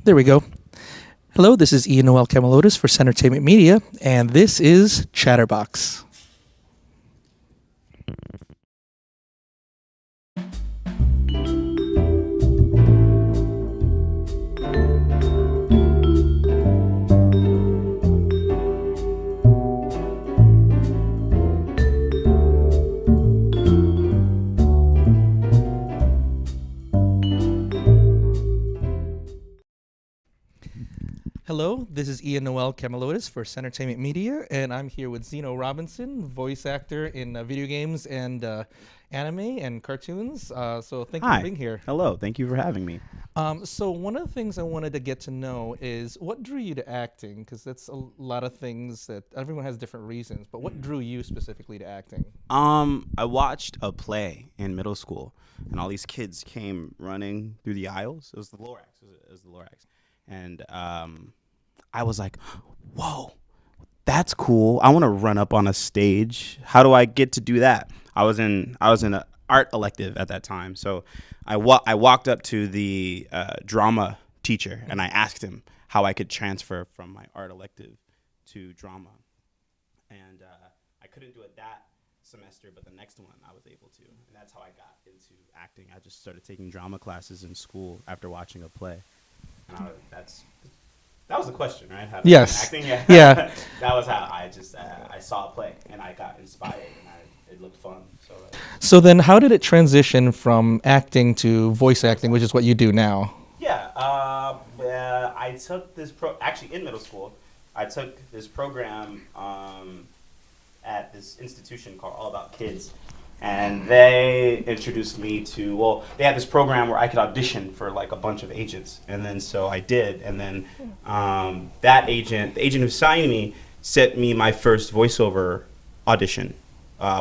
There we go. Hello, this is Ian Noel Camilotes for Entertainment Media, and this is ChatterBox. Hello, this is Ian Noel Camilotes for Entertainment Media, and I'm here with Zeno Robinson, voice actor in video games and anime and cartoons. So thank you Hi. for being here. Hello. Thank you for having me. So one of the things I wanted to get to know is what drew you to acting, because that's a lot of things that everyone has different reasons. But what drew you specifically to acting? I watched a play in middle school, and all these kids came running through the aisles. It was the Lorax. It was the Lorax, and I was like, "Whoa, that's cool! I want to run up on a stage. How do I get to do that?" I was in an art elective at that time, so I walked up to the drama teacher and I asked him how I could transfer from my art elective to drama, and I couldn't do it that semester, but the next one I was able to, and that's how I got into acting. I just started taking drama classes in school after watching a play. And that was the question, right? How to Yes. acting. Yeah. That was how I just I saw a play and I got inspired and it looked fun. So then how did it transition from acting to voice acting, which is what you do now? Yeah, I took this actually in middle school. I took this program at this institution called All About Kids, and they introduced me to, well, they had this program where I could audition for like a bunch of agents, and then so I did, and then the agent who signed me sent me my first voiceover audition,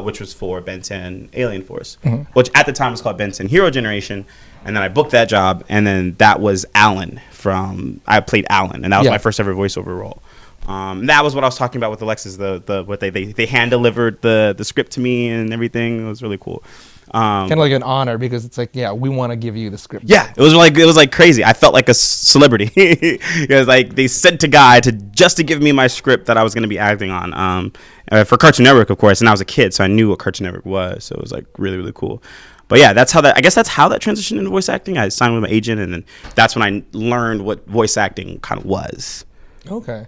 which was for Ben 10 Alien Force, which at the time was called Ben 10 Hero Generation, and then I booked that job, and then that was Alan I played Alan, and that was my first ever voiceover role. That was what I was talking about with Alexis. What they hand delivered the script to me and everything. It was really cool. Kind of like an honor, because it's like, yeah, we want to give you the script. Yeah, it was like crazy. I felt like a celebrity. It was like they sent a guy just to give me my script that I was going to be acting on for Cartoon Network, of course. And I was a kid, so I knew what Cartoon Network was. So it was like really, really cool. But yeah, I guess that's how that transitioned into voice acting. I signed with my agent, and then that's when I learned what voice acting kind of was. Okay.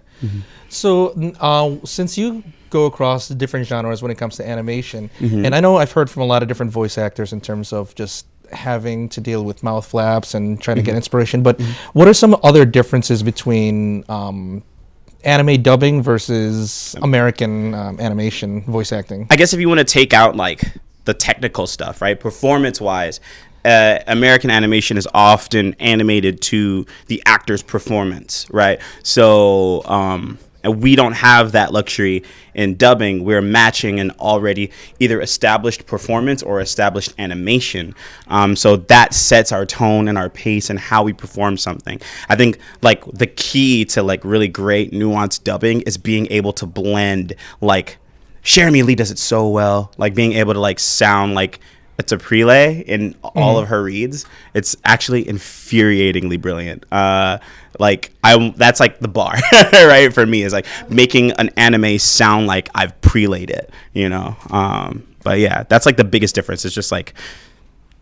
So since you go across different genres when it comes to animation, and I know I've heard from a lot of different voice actors in terms of just having to deal with mouth flaps and trying to get inspiration, but what are some other differences between anime dubbing versus American animation voice acting? I guess if you want to take out like the technical stuff, right, performance-wise, American animation is often animated to the actor's performance, right? So and we don't have that luxury in dubbing. We're matching an already either established performance or established animation. So that sets our tone and our pace and how we perform something. I think like the key to like really great nuanced dubbing is being able to blend, like Jeremy Lee does it so well, like being able to like sound like it's a prelay in all of her reads. It's actually infuriatingly brilliant. That's like the bar, right? For me, is like making an anime sound like I've prelayed it, you know? But yeah, that's like the biggest difference. It's just like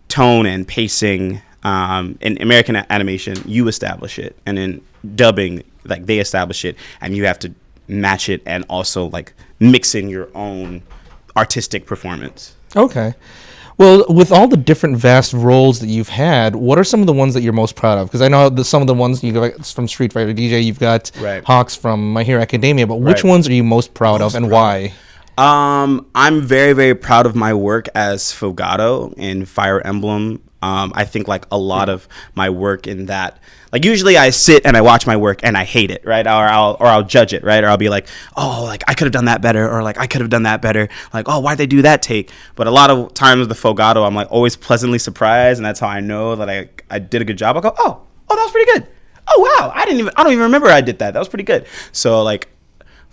tone and pacing. In American animation, you establish it, and in dubbing, like they establish it, and you have to match it and also like mix in your own artistic performance. Okay. Well, with all the different vast roles that you've had, what are some of the ones that you're most proud of? Because I know some of the ones you got from Street Fighter DJ, you've got Hawks from My Hero Academia, but which ones are you most proud of and why? I'm very, very proud of my work as Fogato in Fire Emblem. I think like a lot of my work in that, like usually I sit and I watch my work and I hate it, right? Or I'll judge it, right? Or I'll be like, oh, like I could have done that better, or like I could have done that better. Like, oh, why'd they do that take? But a lot of times with the Fogato, I'm like always pleasantly surprised, and that's how I know that I did a good job. I go, oh, that was pretty good. Oh wow, I don't even remember I did that. That was pretty good. So like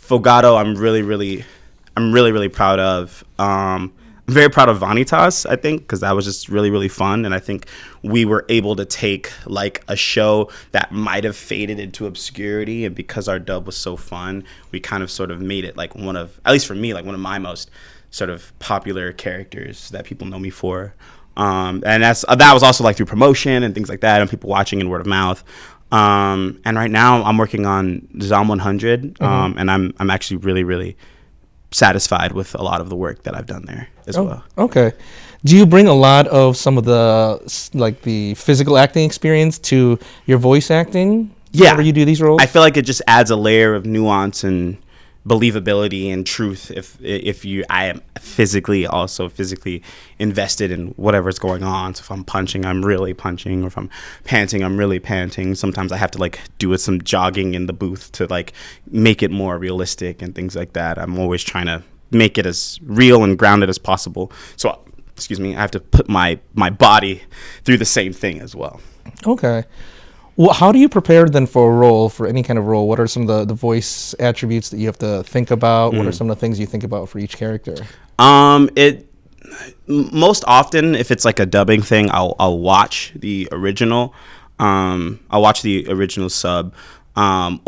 Fogato, I'm really, really proud of. I'm very proud of Vanitas, I think, because that was just really, really fun. And I think we were able to take like a show that might have faded into obscurity. And because our dub was so fun, we kind of sort of made it like one of, at least for me, like one of my most sort of popular characters that people know me for. And that was also like through promotion and things like that, and people watching and word of mouth. And right now I'm working on Zom 100, and I'm actually really, really satisfied with a lot of the work that I've done there as well. Okay. Do you bring a lot of some of the physical acting experience to your voice acting? Yeah. Whenever you do these roles? I feel like it just adds a layer of nuance and believability and truth I am physically invested in whatever's going on. So if I'm punching, I'm really punching, or if I'm panting, I'm really panting. Sometimes I have to like do some jogging in the booth to like make it more realistic and things like that. I'm always trying to make it as real and grounded as possible. So I have to put my body through the same thing as well. Okay. Well, how do you prepare then for a role, for any kind of role? What are some of the voice attributes that you have to think about? What are some of the things you think about for each character? Most often, if it's like a dubbing thing, I'll watch the original. I'll watch the original sub, and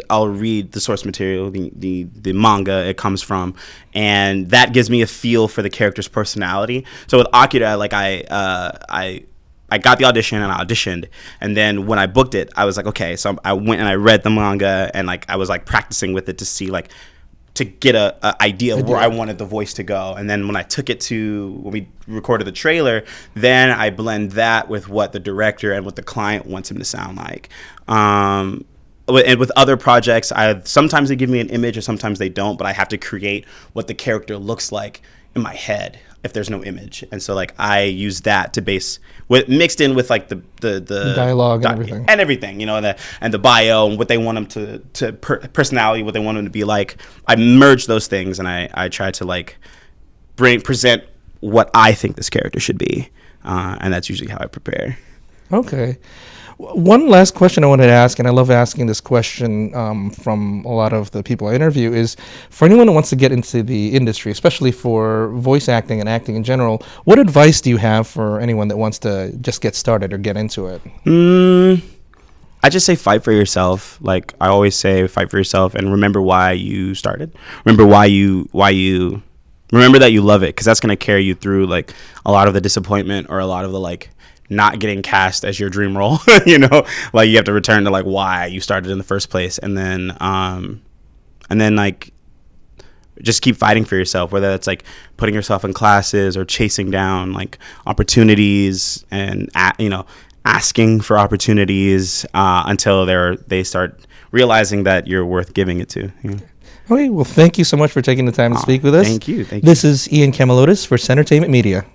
I'll read the source material, the manga it comes from, and that gives me a feel for the character's personality. So with Akira, like I got the audition and I auditioned, and then when I booked it, I was like, okay, so I went and I read the manga, and like I was like practicing with it to see like to get a idea of where I wanted the voice to go. And then when we recorded the trailer, then I blend that with what the director and what the client wants him to sound like. And with other projects, sometimes they give me an image or sometimes they don't, but I have to create what the character looks like in my head if there's no image. And so like I use that to base mixed in with like the dialogue and everything, you know, and the bio and what they want them to personality, what they want them to be like. I merge those things and I try to like present what I think this character should be. And that's usually how I prepare. Okay. One last question I wanted to ask, and I love asking this question from a lot of the people I interview, is for anyone who wants to get into the industry, especially for voice acting and acting in general, what advice do you have for anyone that wants to just get started or get into it? I just say fight for yourself. Like I always say, fight for yourself and remember why you started. Remember remember that you love it, because that's going to carry you through like a lot of the disappointment or a lot of the like not getting cast as your dream role. You know, like you have to return to like why you started in the first place, and then like just keep fighting for yourself, whether that's like putting yourself in classes or chasing down like opportunities and asking for opportunities until they start realizing that you're worth giving it to. You know? Okay, well, thank you so much for taking the time to speak with us. Thank you. This is Ian Camilotes for Centertainment Media.